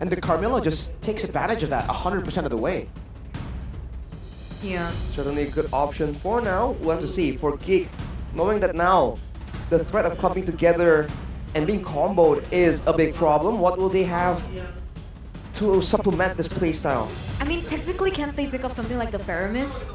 And the Carmilla just takes advantage of that 100% of the way. Yeah. Certainly a good option for now. We'll have to see. For GEEK, knowing that now the threat of clumping together and being comboed is a big problem, what will they have to supplement this playstyle? I mean, technically, can't they pick up something like the Faramis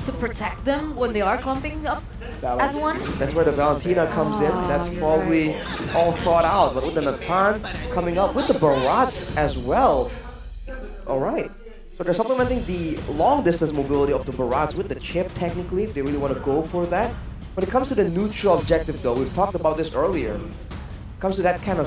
to protect them when they are clumping up as one? That's where the Valentina comes in. That's probably all thought out. But with the Natan coming up with the Barats as well. Alright. So they're supplementing the long distance mobility of the Barats with the chip technically, if they really want to go for that. When it comes to the neutral objective though, we've talked about this earlier. It comes to that kind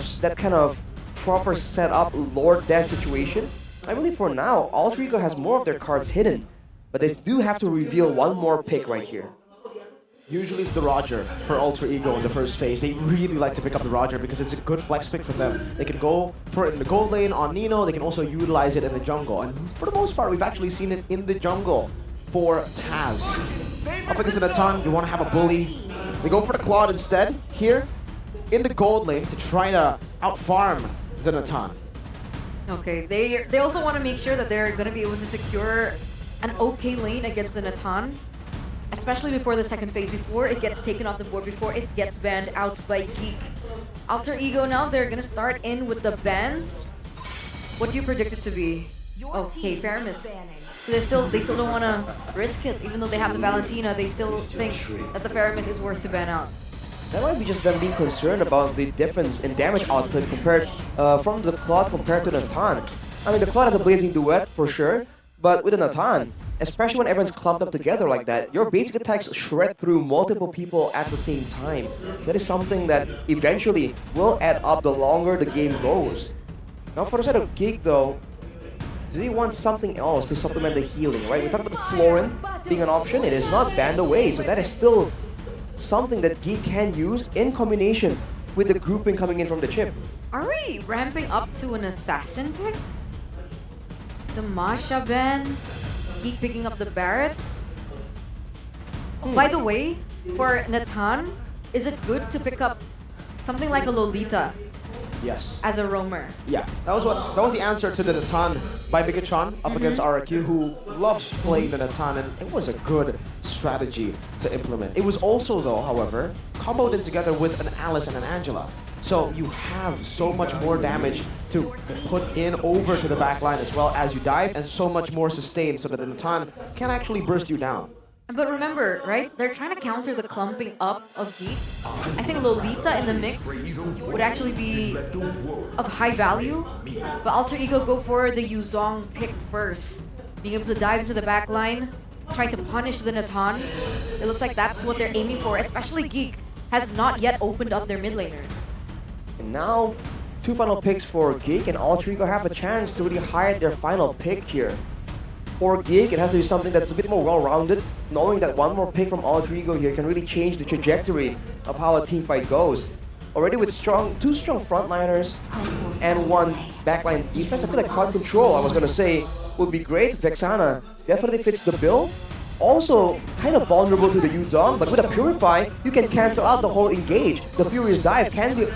of proper setup Lord Death situation. I believe for now, Alter Ego has more of their cards hidden. But they do have to reveal one more pick right here. Usually it's the Roger for Alter Ego in the first phase. They really like to pick up the Roger because it's a good flex pick for them. They can go for it in the gold lane on Nino, they can also utilize it in the jungle. And for the most part, we've actually seen it in the jungle for Taz. Up against the Natan, you want to have a bully. They go for the Claude instead, here in the gold lane to try to outfarm the Natan. Okay, they also want to make sure that they're going to be able to secure an okay lane against the Natan, especially before the second phase, before it gets taken off the board, before it gets banned out by GEEK. Alter Ego now, they're gonna start in with the bans. What do you predict it to be? Okay, Faramis. So they still don't want to risk it, even though they have the Valentina. They still think that the Faramis is worth to ban out. That might be just them being concerned about the difference in damage output compared from the Claude compared to the Natan. I mean, the Claude has a blazing duet for sure, but with the Natan, especially when everyone's clumped up together like that, your basic attacks shred through multiple people at the same time. That is something that eventually will add up the longer the game goes. Now for the side of GEEK though, do they want something else to supplement the healing, right? We talked about the Florin being an option. It is not banned away, so that is still something that GEEK can use in combination with the grouping coming in from the chip. Are we ramping up to an assassin pick? The Masha ban? GEEK picking up the Barretts? By the way, for Natan, is it good to pick up something like a Lolita Yes. as a roamer? Yeah, that was the answer to the Natan by Bigatron up against RQ, who loves playing the Natan, and it was a good strategy to implement. It was also, though, however, comboed in together with an Alice and an Angela. So you have so much more damage to put in over to the back line as well as you dive, and so much more sustain so that the Natan can actually burst you down. But remember, right? They're trying to counter the clumping up of GEEK. I think Lolita in the mix would actually be of high value. But Alter Ego go for the Yuzong pick first. Being able to dive into the back line, try to punish the Natan. It looks like that's what they're aiming for, especially GEEK has not yet opened up their mid laner. And now, two final picks for GEEK, and Alter Ego have a chance to really hide their final pick here. For GEEK, it has to be something that's a bit more well-rounded, knowing that one more pick from Alter Ego here can really change the trajectory of how a team fight goes. Already with two strong frontliners and one backline defense, I feel like crowd control, I was going to say, would be great. Vexana definitely fits the bill. Also, kind of vulnerable to the Yuzong, but with a Purify, you can cancel out the whole engage. The Furious Dive can be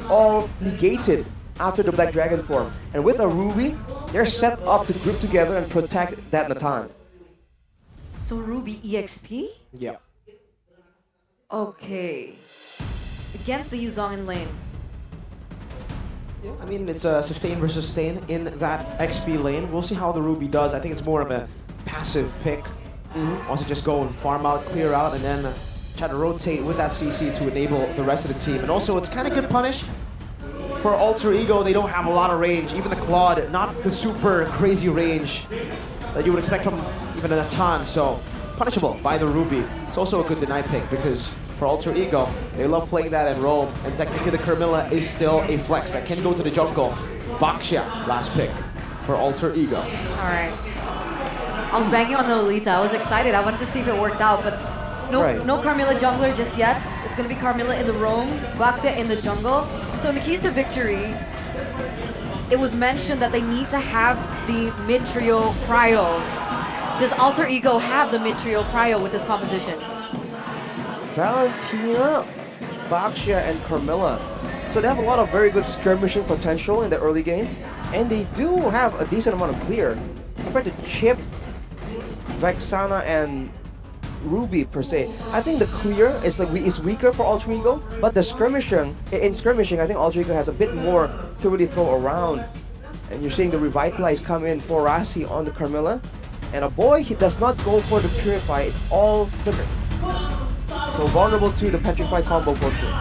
all negated after the Black Dragon form. And with a Ruby, they're set up to group together and protect that Natan. So Ruby EXP? Yeah. Okay. Against the Yuzong in lane. Yeah, I mean, it's a sustain versus sustain in that XP lane. We'll see how the Ruby does. I think it's more of a passive pick. Wants to just go and farm out, clear out, and then try to rotate with that CC to enable the rest of the team. And also, it's kind of good punish. For Alter Ego, they don't have a lot of range. Even the Claude, not the super crazy range that you would expect from even a Natan. So, punishable by the Ruby. It's also a good deny pick because for Alter Ego, they love playing that in roam. And technically, the Carmilla is still a flex that can go to the jungle. Baxia, last pick for Alter Ego. Alright. I was banging on the Lolita. I was excited. I wanted to see if it worked out, but no Carmilla jungler just yet. It's going to be Carmilla in the roam, Baxia in the jungle. So in the keys to victory, it was mentioned that they need to have the mid-trio prio. Does Alter Ego have the mid-trio prio with this composition? Valentina, Baxia, and Carmilla. So they have a lot of very good skirmishing potential in the early game. And they do have a decent amount of clear compared to Chip, Vexana, and Ruby per se. I think the clear is weaker for Alter Ego, but the skirmishing, in skirmishing, I think Alter Ego has a bit more to really throw around. And you're seeing the Revitalize come in for Rasi on the Carmilla. And a boy, he does not go for the Purify, it's all Flicker. So vulnerable to the Petrify combo for sure.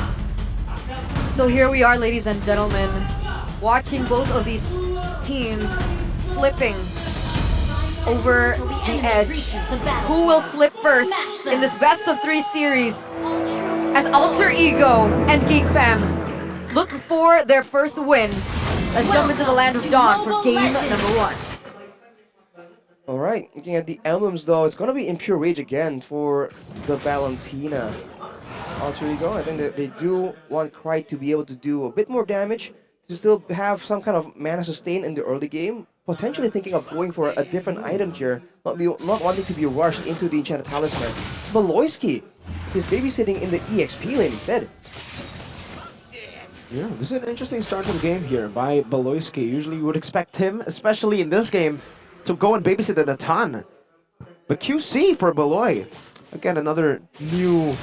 So here we are, ladies and gentlemen, watching both of these teams slipping over the edge. Who will slip first in this best of 3 series as Alter Ego and GEEK Fam look for their first win? Let's jump into the land of dawn for game number 1. Alright, looking at the emblems though, it's gonna be Impure Rage again for the Valentina. Alter Ego, I think that they do want Cry to be able to do a bit more damage, to still have some kind of mana sustain in the early game. Potentially thinking of going for a different item here, not wanting to be rushed into the Enchanted Talisman. It's Baloyski. He's babysitting in the EXP lane instead. Yeah, this is an interesting start to the game here by Baloyski. Usually you would expect him, especially in this game, to go and babysit a ton. But QC for Baloy. Again, another new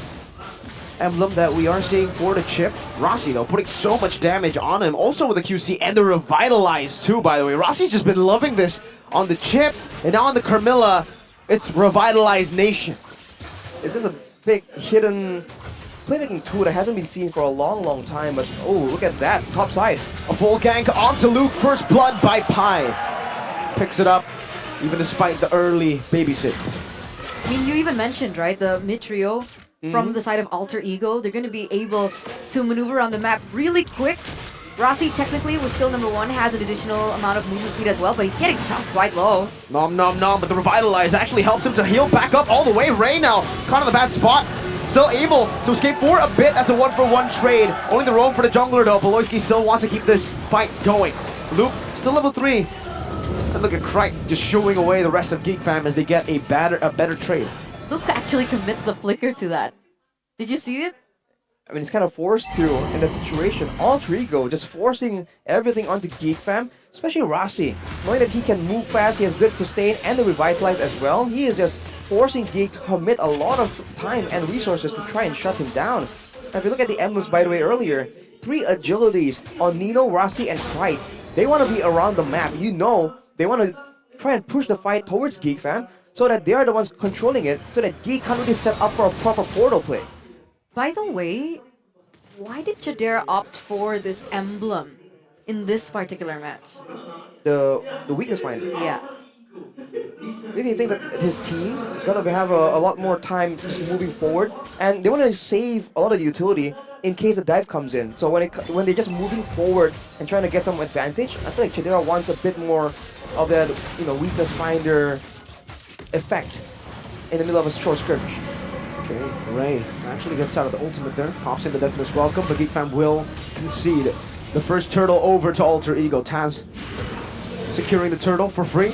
emblem that we are seeing for the Chip. Rossi, though, putting so much damage on him. Also with the QC and the Revitalize, too, by the way. Rossi's just been loving this on the Chip. And now on the Carmilla, it's Revitalize Nation. This is a big hidden playmaking tool that hasn't been seen for a long time. But oh, look at that. Top side. A full gank onto Luke. First blood by Pi. Picks it up, even despite the early babysit. I mean, you even mentioned, right, the mid trio from the side of Alter Ego. They're going to be able to maneuver around the map really quick. Rossi technically with skill number 1 has an additional amount of movement speed as well, but he's getting shots quite low. Nom nom nom, but the Revitalize actually helps him to heal back up all the way. Ray now caught in the bad spot. Still able to escape for a bit. That's a 1-for-1 trade. Only the roam for the jungler though. Baloyski still wants to keep this fight going. Luke still level 3. And look at Krike just shooing away the rest of GEEK Fam as they get a better trade. Luke actually commits the flicker to that. Did you see it? I mean, it's kind of forced to in that situation. Alter Ego just forcing everything onto GEEK Fam, especially Rossi. Knowing that he can move fast, he has good sustain and the Revitalize as well. He is just forcing GEEK to commit a lot of time and resources to try and shut him down. And if you look at the emblems, by the way, earlier, 3 agilities on Nino, Rossi, and Krite. They want to be around the map. You know, they want to try and push the fight towards GEEK Fam so that they are the ones controlling it, so that GEEK can't really set up for a proper portal play. By the way, why did Chadera opt for this emblem in this particular match? The weakness finder. Yeah. Maybe he thinks that his team is going to have a lot more time just moving forward, and they want to save a lot of the utility in case the dive comes in. So when they're just moving forward and trying to get some advantage, I feel like Chadera wants a bit more of that, weakness finder effect in the middle of a short skirmish. Okay, Ray actually gets out of the ultimate there, pops into Deathwish Welcome, but GEEK Fam will concede the first turtle over to Alter Ego. Taz securing the turtle for free.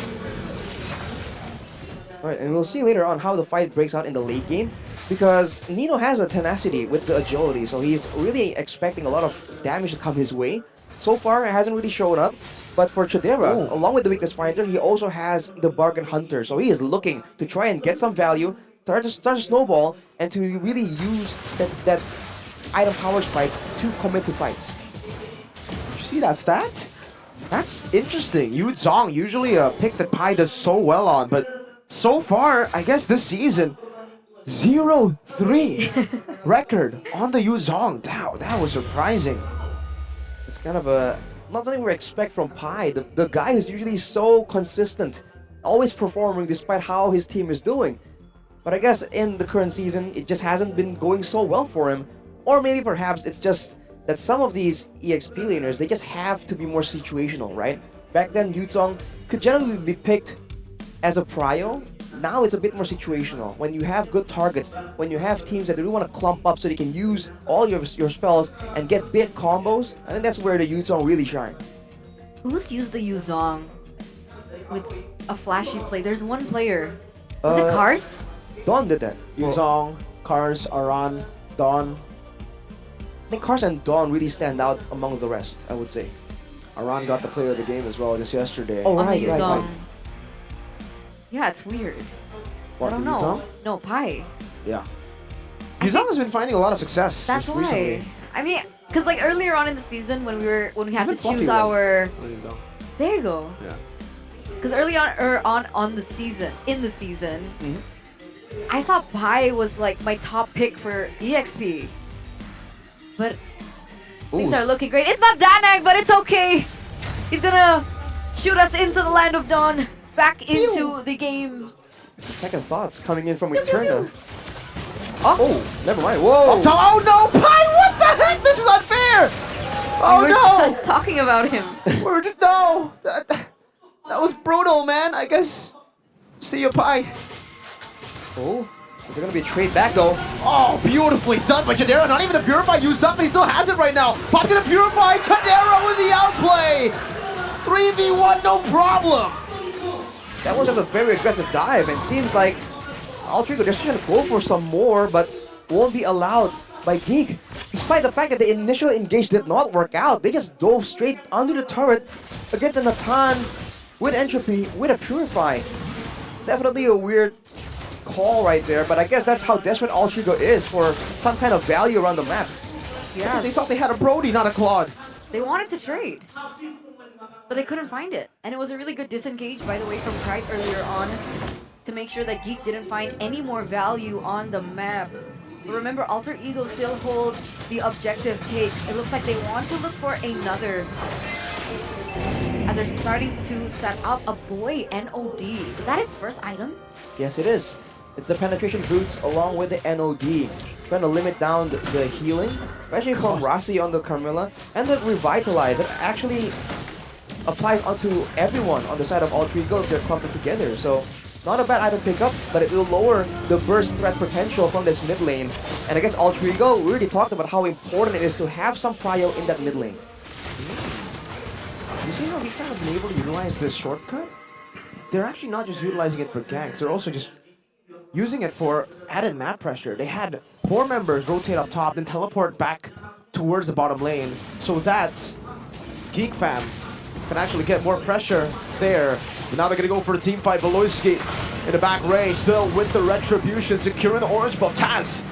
Alright, and we'll see later on how the fight breaks out in the late game, because Nino has a tenacity with the agility, so he's really expecting a lot of damage to come his way. So far, it hasn't really shown up, but for Chadera, along with the weakness finder, he also has the bargain hunter, so he is looking to try and get some value, start to snowball, and to really use that item power spike to commit to fights. Did you see that stat? That's interesting. Yu Zhong, usually a pick that Pi does so well on, but so far, I guess this season, 0-3 record on the Yu Zhong. Wow, that was surprising. It's kind of not something we expect from Pi. The guy who's usually so consistent, always performing despite how his team is doing. But I guess in the current season, it just hasn't been going so well for him. Or maybe perhaps it's just that some of these EXP laners, they just have to be more situational, right? Back then, Yu Zhong could generally be picked as a prio. Now it's a bit more situational. When you have good targets, when you have teams that really want to clump up so they can use all your spells and get big combos, I think that's where the Yu Zhong really shine. Who's used the Yu Zhong with a flashy play? There's one player. Was it Kars? Dawn did that. Yu Zhong, Kars, Aran, Dawn. I think Kars and Dawn really stand out among the rest, I would say. Aran got the player of the game as well just yesterday. Oh, On right, the right, Yuzong. right. Yeah, it's weird. What, I don't the know. Yuzong? No, Pai. Yeah. I Yuzong think has been finding a lot of success that's just why. recently. I mean, because like earlier on in the season when we had Even to Fluffy choose won our. on Yuzong. There you go. Yeah. Because early on the season, Mhm. I thought Pai was like my top pick for EXP. But things Ooh, are looking great. It's not Danang, but it's okay. He's gonna shoot us into the land of dawn, back into the game. Second thoughts coming in from Eterna. Oh, Never mind. Whoa! oh no, Pai! What the heck? This is unfair! Oh we were no! just talking about him. We're just no. That was brutal, man. I guess. See you, Pai. Oh, is there gonna be a trade back though? Oh, beautifully done by Chadera. Not even the Purify used up, but he still has it right now. Popped in a Purify. Chadera with the outplay. 3v1, no problem. That was just a very aggressive dive, and seems like Altrigo just trying to go for some more, but won't be allowed by GEEK. Despite the fact that the initial engage did not work out, they just dove straight under the turret against an Natan with Entropy, with a Purify. Definitely a weird call right there, but I guess that's how desperate Altrigo is for some kind of value around the map. Yeah, they thought they had a Brody, not a Claude. They wanted to trade, but they couldn't find it. And it was a really good disengage, by the way, from Kite earlier on to make sure that GEEK didn't find any more value on the map. But remember, Alter Ego still hold the objective takes. It looks like they want to look for another, as they're starting to set up a boy NOD. Is that his first item? Yes, it is. It's the penetration boots along with the NOD. Trying to limit down the healing, especially from Rasi on the Carmilla, and the Revitalize. It actually applies onto everyone on the side of Altrigo if they're clumping together. So, not a bad item pickup, but it will lower the burst threat potential from this mid lane. And against Altrigo, we already talked about how important it is to have some prio in that mid lane. You see how we kind of been able to utilize this shortcut? They're actually not just utilizing it for ganks, they're also just using it for added map pressure. They had 4 members rotate up top, then teleport back towards the bottom lane, so that GEEK fam can actually get more pressure there. But now they're gonna go for a team fight. Beloyski in the back range, still with the retribution, securing the orange buff. Taz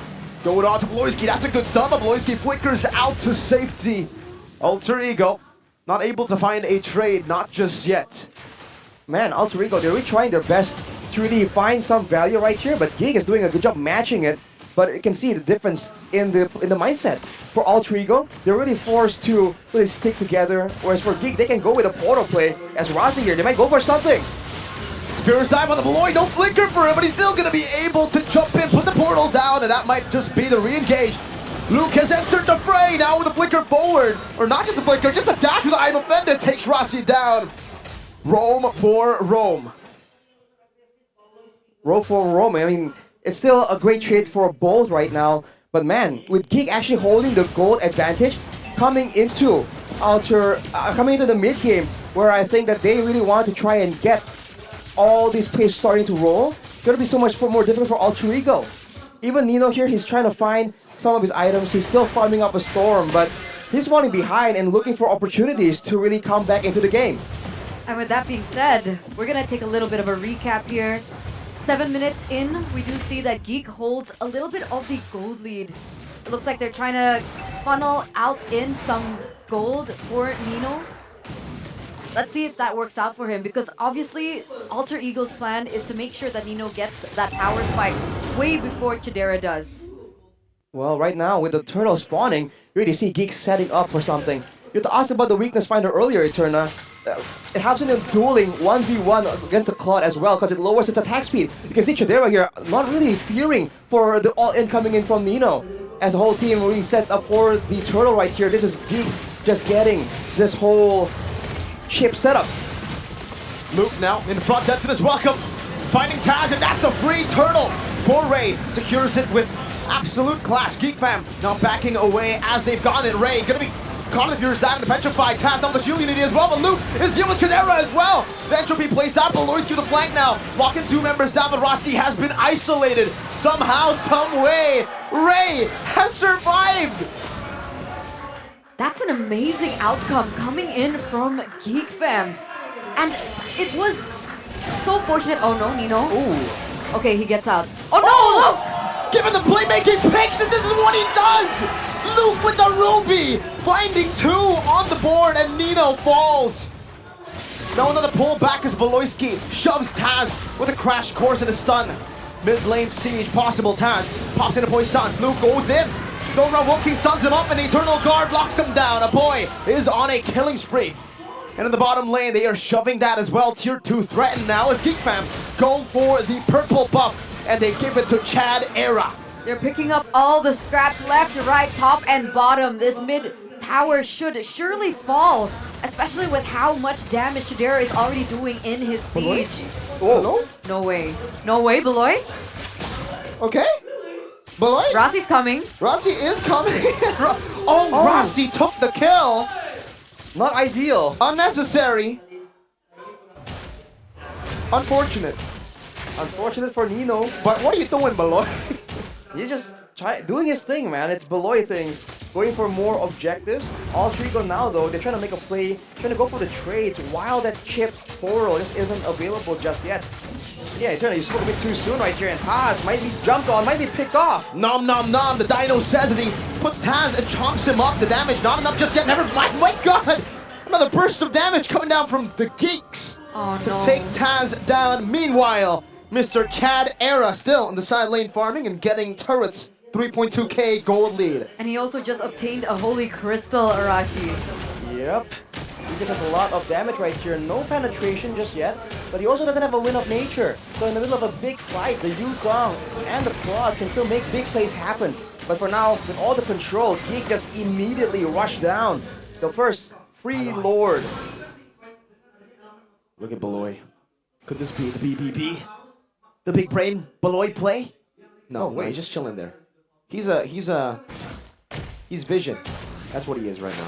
going on to Beloyski. That's a good stun, but Beloyski flickers out to safety. Alter Ego not able to find a trade, not just yet. Man, Alter Ego, they're really trying their best to really find some value right here, but GEEK is doing a good job matching it. But you can see the difference in the mindset. For Alter Ego, they're really forced to really stick together, whereas for GEEK, they can go with a portal play. As Rasi here, they might go for something. Spear's dive on the Beloy, no flicker for him, but he's still gonna be able to jump in, put the portal down, and that might just be the re-engage. Luke has entered the fray now with a flicker forward. Or not just a flicker, just a dash with the Item Offend that takes Rasi down. Rome for Rome. Row for Rome, I mean, it's still a great trade for both right now. But man, with GEEK actually holding the gold advantage, coming into the mid game, where I think that they really want to try and get all these plays starting to roll, it's gonna be so much more difficult for Alter Ego. Even Nino here, he's trying to find some of his items. He's still farming up a storm, but he's falling behind and looking for opportunities to really come back into the game. And with that being said, we're gonna take a little bit of a recap here. 7 minutes in, we do see that GEEK holds a little bit of the gold lead. It looks like they're trying to funnel out in some gold for Nino. Let's see if that works out for him, because obviously Alter Ego's plan is to make sure that Nino gets that power spike way before Chidera does. Well, right now, with the turtle spawning, you already see GEEK setting up for something. You had to ask about the weakness finder earlier, Eterna. It helps in them dueling 1v1 against a Claude as well, because it lowers its attack speed. You can see Chidera here not really fearing for the all-in coming in from Nino. As the whole team really sets up for the turtle right here, this is GEEK just getting this whole chip setup. Luke now in front, Exodus welcome. Finding Taz, and that's a free turtle for Ray. Secures it with absolute class. GEEK fam now backing away as they've gone in. Ray gonna be caught in the Fury's down in the Petrify. Taz now the shield unity as well, but Luke is here with Chidera as well. The entropy placed out, Beloy's through the flank now. Walking 2 members down, but Rossi has been isolated. Somehow, some way, Ray has survived. That's an amazing outcome coming in from GEEK fam. And it was so fortunate. Oh no, Nino. Ooh. Okay, he gets out. Oh no, look! Given the playmaking picks, and this is what he does! Luke with the Ruby! Finding 2 on the board, and Nino falls. Now another pull back as Beloyski shoves Taz with a crash course and a stun. Mid lane siege possible. Taz pops into Poissons. Luke goes in. Don't run. Woking stuns him up, and the Eternal Guard locks him down. A boy is on a killing spree. And in the bottom lane, they are shoving that as well. Tier 2 threatened now as GEEK fam go for the purple buff. And they give it to Chad Era. They're picking up all the scraps left, right, top, and bottom. This mid tower should surely fall, especially with how much damage Chidera is already doing in his siege. Oh, No way. No way, Beloy. Okay. Beloy? Rossi's coming. Rossi is coming. Oh, Rossi took the kill. not ideal. Unnecessary. Unfortunate. Unfortunate for Nino. But what are you doing, Beloy? He's just doing his thing, man. It's Beloy things. Going for more objectives. Altrigo now, though, they're trying to make a play, trying to go for the trades while that chipped portal just isn't available just yet. Yeah, Eternal, you spoke a bit too soon right here, and Taz might be jumped on, might be picked off. Nom nom nom, the Dino says as he puts Taz and chomps him up. The damage not enough just yet, never mind. My god! Another burst of damage coming down from the Geeks Oh to no. take Taz down. Meanwhile, Mr. Chad Era still in the side lane farming and getting turrets. 3.2k gold lead. And he also just obtained a Holy Crystal, Arashi. Yep. He just has a lot of damage right here. No penetration just yet, but he also doesn't have a Win of Nature. So in the middle of a big fight, the Yuzong and the Claude can still make big plays happen. But for now, with all the control, GEEK just immediately rushed down. The first free Lord. Look at Beloy. Could this be the BBB? The big brain Beloy play? No, wait. he's just chilling there. He's Vision. That's what he is right now.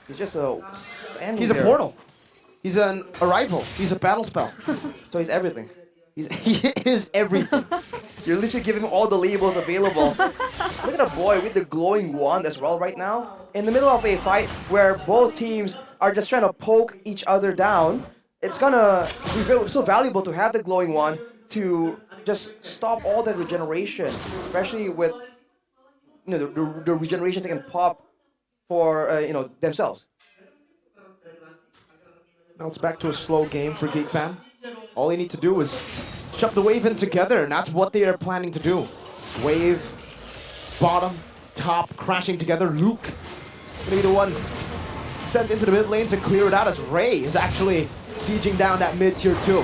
He's just standing He's a there. portal. He's an arrival. He's a battle spell. So he's everything. He is everything. You're literally giving him all the labels available. Look at a boy with the glowing wand as well right now. In the middle of a fight where both teams are just trying to poke each other down, it's gonna be so valuable to have the glowing wand to just stop all that regeneration, especially with the regenerations they can pop for themselves. Now it's back to a slow game for GEEK fam. All they need to do is shove the wave in together, and that's what they are planning to do. Wave, bottom, top, crashing together. Luke gonna be the one sent into the mid lane to clear it out as Ray is actually sieging down that mid tier 2.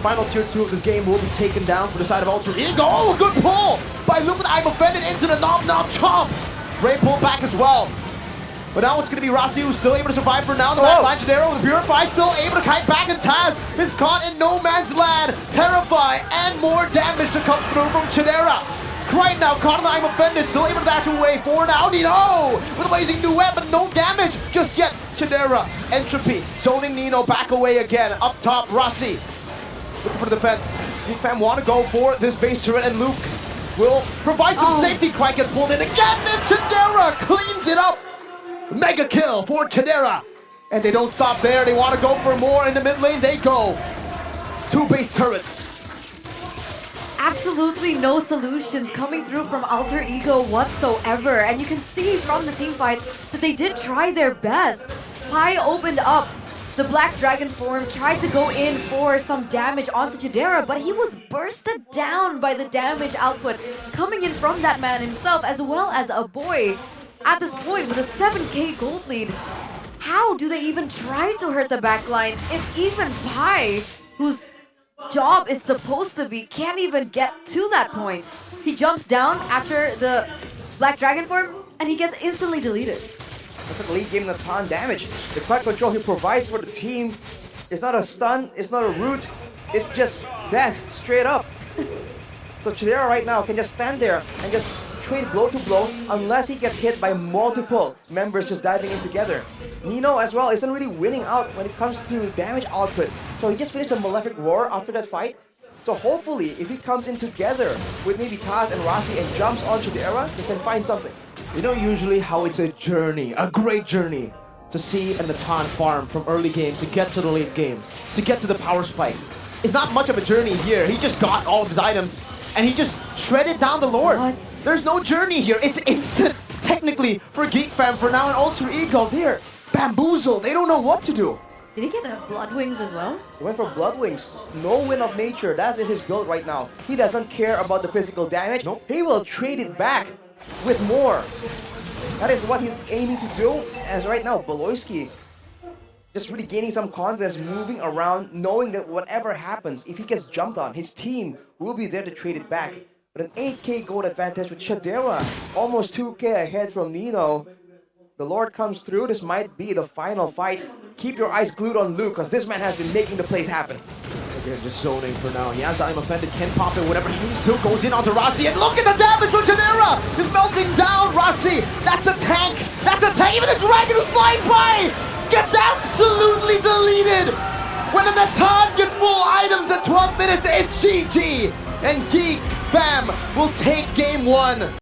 Final tier 2 of this game will be taken down for the side of Ultra Ego. Oh, good pull by Luke with I'm offended into the Nom Nom Chomp. Ray pulled back as well. But now it's going to be Rossi who's still able to survive for now. The back line, Janero with Purify still able to kite back, and Taz is caught in no man's land. Terrify and more damage to come through from Chidera. Right now, caught in the I'm offended, still able to dash away for now. Nino with a blazing duet, but no damage just yet. Chidera, Entropy, zoning Nino back away again. Up top, Rossi looking for the defense. GEEK fam want to go for this base turret, and Luke will provide some safety. Quite gets pulled in again, and Chidera cleans it up. Mega kill for Chidera. And they don't stop there. They want to go for more. In the mid lane, they go. 2 base turrets. Absolutely no solutions coming through from Alter Ego whatsoever. And you can see from the team fight that they did try their best. Pi opened up. The Black Dragon form tried to go in for some damage onto Chidera, but he was bursted down by the damage output coming in from that man himself, as well as a boy. At this point, with a 7k gold lead, how do they even try to hurt the backline if even Pi, whose job is supposed to be, can't even get to that point? He jumps down after the Black Dragon form, and he gets instantly deleted. That's like late game Nathan damage. The quiet control he provides for the team is not a stun, it's not a root, it's just death, straight up. So Chidera right now can just stand there and just trade blow to blow unless he gets hit by multiple members just diving in together. Nino as well isn't really winning out when it comes to damage output. So he just finished a Malefic Roar after that fight. So hopefully if he comes in together with maybe Taz and Rossi and jumps on Chidera, they can find something. You know usually how it's a journey, a great journey, to see an Natan farm from early game to get to the late game, to get to the power spike. It's not much of a journey here. He just got all of his items and he just shredded down the Lord. What? There's no journey here. It's instant technically for GEEK fam for now, an alter ego. They're bamboozled. They don't know what to do. Did he get the blood wings as well? He went for Blood Wings. No Wind of Nature. That is his build right now. He doesn't care about the physical damage. Nope. He will trade it back with more. That is what he's aiming to do. As right now, Beloyski just really gaining some confidence, moving around, knowing that whatever happens, if he gets jumped on, his team will be there to trade it back. But an 8k gold advantage with Shadera, almost 2k ahead from Nino. The Lord comes through. This might be the final fight. Keep your eyes glued on Luke, because this man has been making the plays happen. They're just zoning for now. He has the I'm offended, can pop it, whatever. He still goes in onto Rossi, and look at the damage from Janera! He's melting down, Rossi! That's a tank! That's a tank! Even the dragon who's flying by gets absolutely deleted! When the Natan gets full items at 12 minutes, it's GG! And GEEK fam will take game 1.